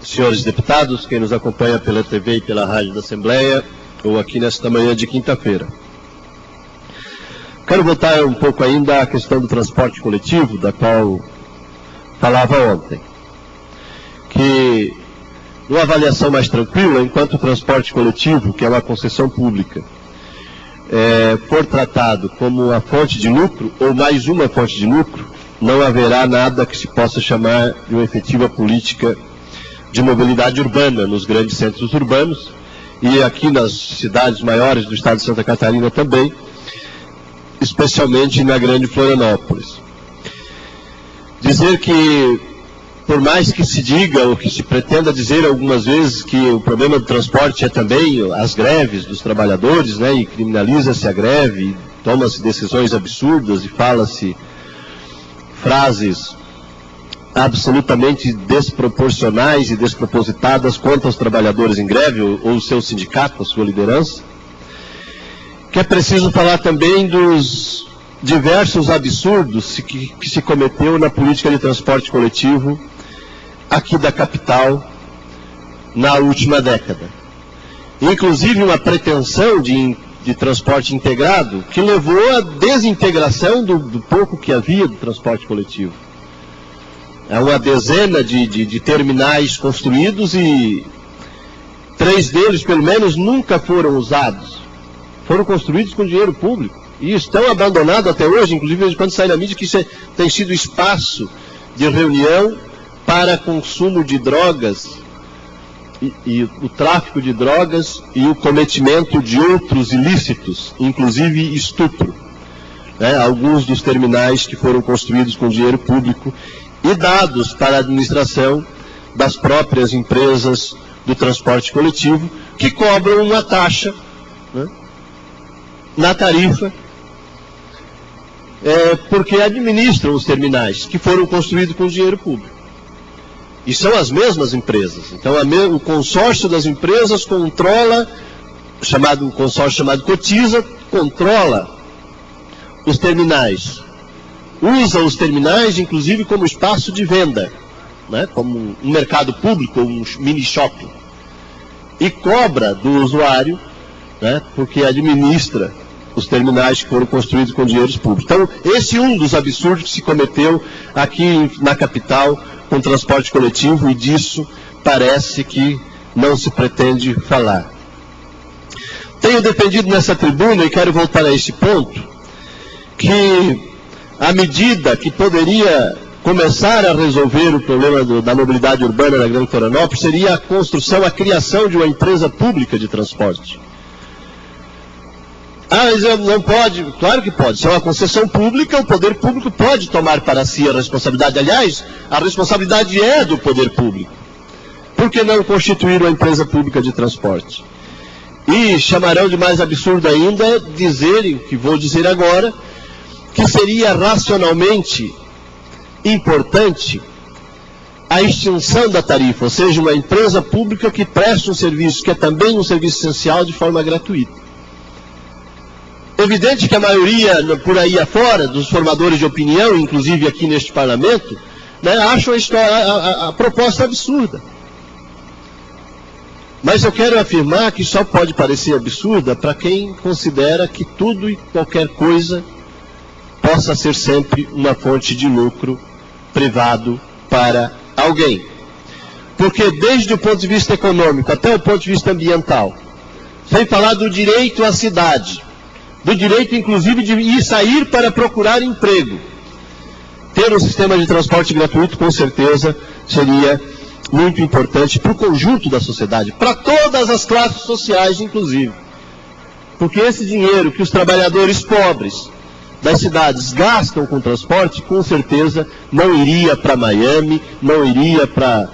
senhores deputados, quem nos acompanha pela TV e pela rádio da Assembleia, ou aqui nesta manhã de quinta-feira. Quero voltar um pouco ainda à questão do transporte coletivo, da qual falava ontem. Que, numa avaliação mais tranquila, enquanto o transporte coletivo, que é uma concessão pública, for tratado como uma fonte de lucro, ou mais uma fonte de lucro, não haverá nada que se possa chamar de uma efetiva política de mobilidade urbana nos grandes centros urbanos, e aqui nas cidades maiores do estado de Santa Catarina também, especialmente na grande Florianópolis. Dizer que, por mais que se diga, ou que se pretenda dizer algumas vezes, que o problema do transporte é também as greves dos trabalhadores, né, e criminaliza-se a greve, e toma-se decisões absurdas, e fala-se frases absolutamente desproporcionais e despropositadas contra os trabalhadores em greve, ou o seu sindicato, a sua liderança, que é preciso falar também dos diversos absurdos que se cometeu na política de transporte coletivo aqui da capital na última década. Inclusive uma pretensão de transporte integrado que levou à desintegração do pouco que havia do transporte coletivo. É uma dezena de terminais construídos e 3 deles, pelo menos, nunca foram usados. Foram construídos com dinheiro público e estão abandonados até hoje, inclusive quando sai na mídia que isso tem sido espaço de reunião para consumo de drogas e o tráfico de drogas e o cometimento de outros ilícitos, inclusive estupro. Alguns dos terminais que foram construídos com dinheiro público e dados para a administração das próprias empresas do transporte coletivo, que cobram uma taxa, né, na tarifa, porque administram os terminais que foram construídos com dinheiro público. E são as mesmas empresas. Então, o consórcio das empresas controla, o consórcio chamado Cotiza, controla os terminais. Usa os terminais, inclusive, como espaço de venda, né, como um mercado público, um mini shopping. E cobra do usuário, né, porque administra os terminais que foram construídos com dinheiros públicos. Então, esse é um dos absurdos que se cometeu aqui na capital com transporte coletivo, e disso parece que não se pretende falar. Tenho defendido nessa tribuna, e quero voltar a esse ponto, que a medida que poderia começar a resolver o problema da mobilidade urbana na Grande Florianópolis seria a criação de uma empresa pública de transporte. Mas não pode? Claro que pode. Se é uma concessão pública, o poder público pode tomar para si a responsabilidade. Aliás, a responsabilidade é do poder público. Por que não constituir uma empresa pública de transporte? E chamarão de mais absurdo ainda dizerem, que vou dizer agora, que seria racionalmente importante a extinção da tarifa, ou seja, uma empresa pública que preste um serviço, que é também um serviço essencial, de forma gratuita. Evidente que a maioria, por aí afora, dos formadores de opinião, inclusive aqui neste parlamento, né, acham a proposta absurda. Mas eu quero afirmar que só pode parecer absurda para quem considera que tudo e qualquer coisa possa ser sempre uma fonte de lucro privado para alguém. Porque desde o ponto de vista econômico até o ponto de vista ambiental, sem falar do direito à cidade, do direito inclusive de ir sair para procurar emprego, ter um sistema de transporte gratuito com certeza seria muito importante para o conjunto da sociedade, para todas as classes sociais inclusive. Porque esse dinheiro que os trabalhadores pobres das cidades gastam com transporte, com certeza não iria para Miami, não iria para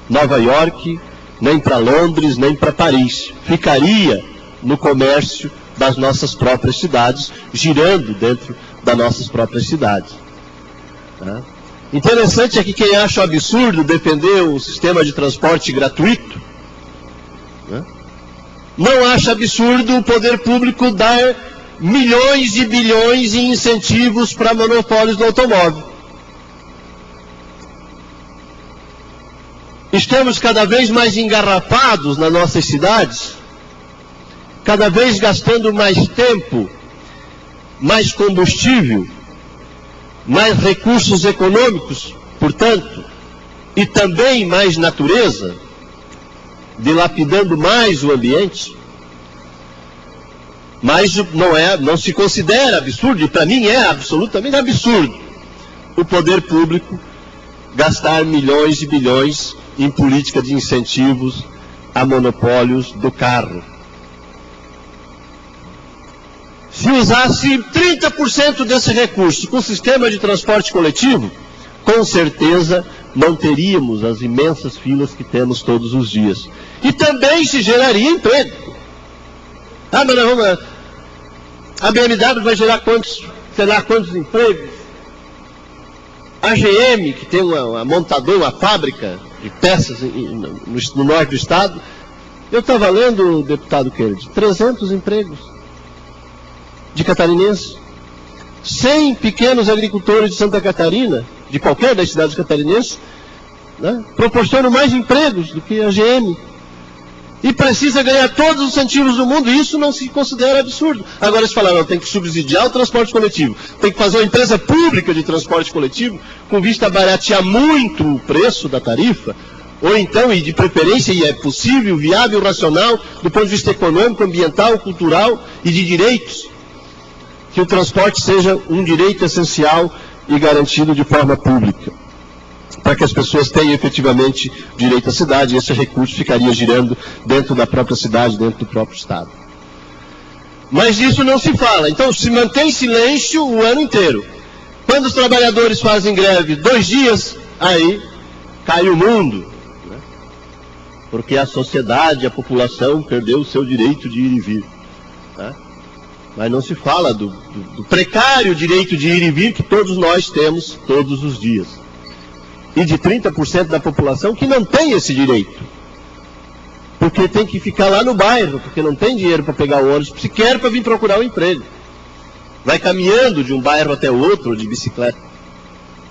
Nova York, nem para Londres, nem para Paris. Ficaria no comércio das nossas próprias cidades, girando dentro das nossas próprias cidades. Tá? Interessante é que quem acha absurdo defender um sistema de transporte gratuito, né, não acha absurdo o poder público dar milhões e bilhões em incentivos para monopólios do automóvel. estamos cada vez mais engarrafados nas nossas cidades, cada vez gastando mais tempo, mais combustível, mais recursos econômicos, portanto, e também mais natureza, dilapidando mais o ambiente. Mas não se considera absurdo, e para mim é absolutamente absurdo, o poder público gastar milhões e bilhões em política de incentivos a monopólios do carro. Se usasse 30% desse recurso com o sistema de transporte coletivo, com certeza não teríamos as imensas filas que temos todos os dias. E também se geraria emprego. Ah, mas a BMW vai gerar quantos empregos? A GM, que tem uma montadora, uma fábrica de peças no norte do estado, eu estava lendo, deputado Kennedy, 300 empregos de catarinenses. 100 pequenos agricultores de Santa Catarina, de qualquer das cidades catarinenses, né, proporcionam mais empregos do que a GM. E precisa ganhar todos os incentivos do mundo, e isso não se considera absurdo. Agora se fala, não, tem que subsidiar o transporte coletivo, tem que fazer uma empresa pública de transporte coletivo, com vista a baratear muito o preço da tarifa, ou então, e de preferência, e é possível, viável, racional, do ponto de vista econômico, ambiental, cultural e de direitos, que o transporte seja um direito essencial e garantido de forma pública, para que as pessoas tenham efetivamente direito à cidade, e esse recurso ficaria girando dentro da própria cidade, dentro do próprio estado. Mas disso não se fala, então se mantém silêncio o ano inteiro. Quando os trabalhadores fazem greve 2 dias, aí cai o mundo, né? Porque a sociedade, a população perdeu o seu direito de ir e vir, né? Mas não se fala do precário direito de ir e vir que todos nós temos todos os dias. E de 30% da população que não tem esse direito. Porque tem que ficar lá no bairro, porque não tem dinheiro para pegar o ônibus, sequer para vir procurar um emprego. Vai caminhando de um bairro até o outro, de bicicleta,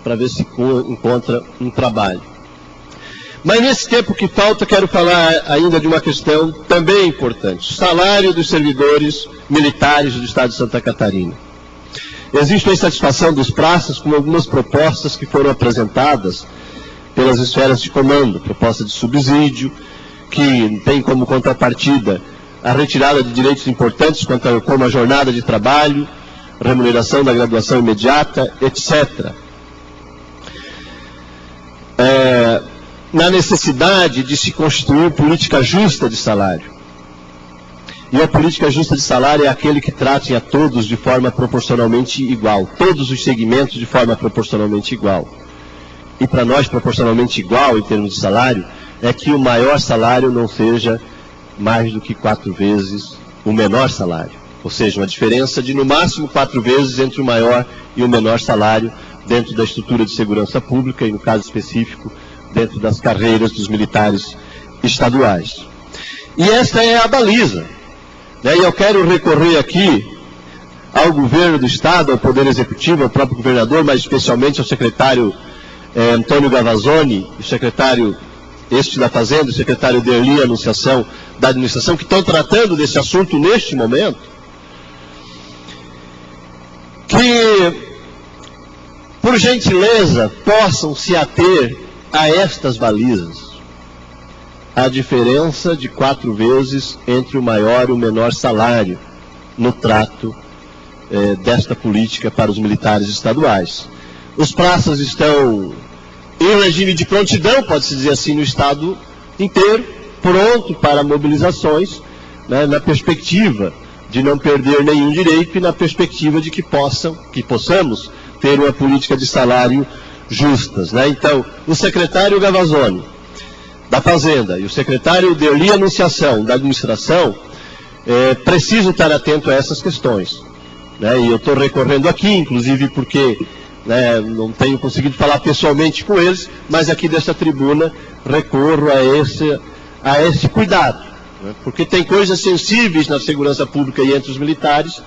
para ver se encontra um trabalho. Mas nesse tempo que falta, quero falar ainda de uma questão também importante. O salário dos servidores militares do Estado de Santa Catarina. Existe a insatisfação dos praças com algumas propostas que foram apresentadas pelas esferas de comando. Proposta de subsídio, que tem como contrapartida a retirada de direitos importantes, como a jornada de trabalho, remuneração da graduação imediata, etc. Na necessidade de se constituir política justa de salário. E a política justa de salário é aquele que trate a todos de forma proporcionalmente igual, todos os segmentos de forma proporcionalmente igual. E para nós, proporcionalmente igual em termos de salário, é que o maior salário não seja mais do que 4 vezes o menor salário. Ou seja, uma diferença de no máximo 4 vezes entre o maior e o menor salário dentro da estrutura de segurança pública e, no caso específico, dentro das carreiras dos militares estaduais. E esta é a baliza. E eu quero recorrer aqui ao governo do Estado, ao Poder Executivo, ao próprio governador, mas especialmente ao secretário Antônio Gavazzoni, o secretário da Fazenda, o secretário Derli Anunciação da Administração, que estão tratando desse assunto neste momento, que, por gentileza, possam se ater a estas balizas. A diferença de 4 vezes entre o maior e o menor salário no trato desta política para os militares estaduais. Os praças estão em regime de prontidão, pode-se dizer assim, no estado inteiro, pronto para mobilizações, né, na perspectiva de não perder nenhum direito e na perspectiva de que possamos ter uma política de salário justas, né? Então, o secretário Gavazzoni da Fazenda e o secretário Derli Anunciação da Administração precisam estar atentos a essas questões, né? E eu estou recorrendo aqui, inclusive porque não tenho conseguido falar pessoalmente com eles, mas aqui desta tribuna recorro a esse cuidado, né? Porque tem coisas sensíveis na segurança pública e entre os militares,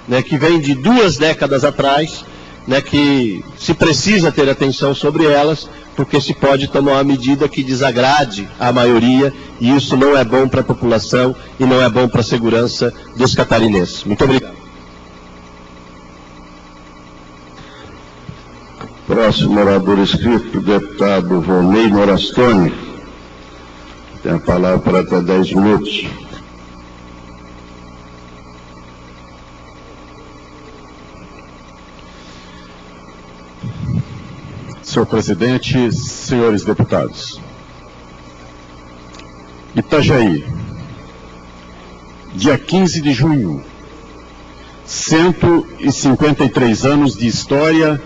né, que vêm de 2 décadas atrás, né, que se precisa ter atenção sobre elas, porque se pode tomar uma medida que desagrade a maioria, e isso não é bom para a população e não é bom para a segurança dos catarinenses. Muito obrigado. Próximo orador inscrito, o deputado Volney Morastoni. Tem a palavra para até 10 minutos. Senhor presidente, senhores deputados. Itajaí, dia 15 de junho, 153 anos de história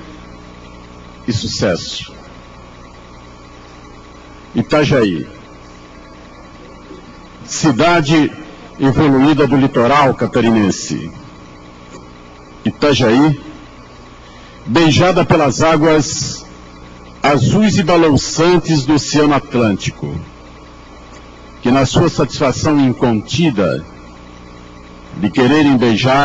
e sucesso. Itajaí, cidade evoluída do litoral catarinense. Itajaí, beijada pelas águas azuis e balançantes do Oceano Atlântico, que na sua satisfação incontida de quererem beijar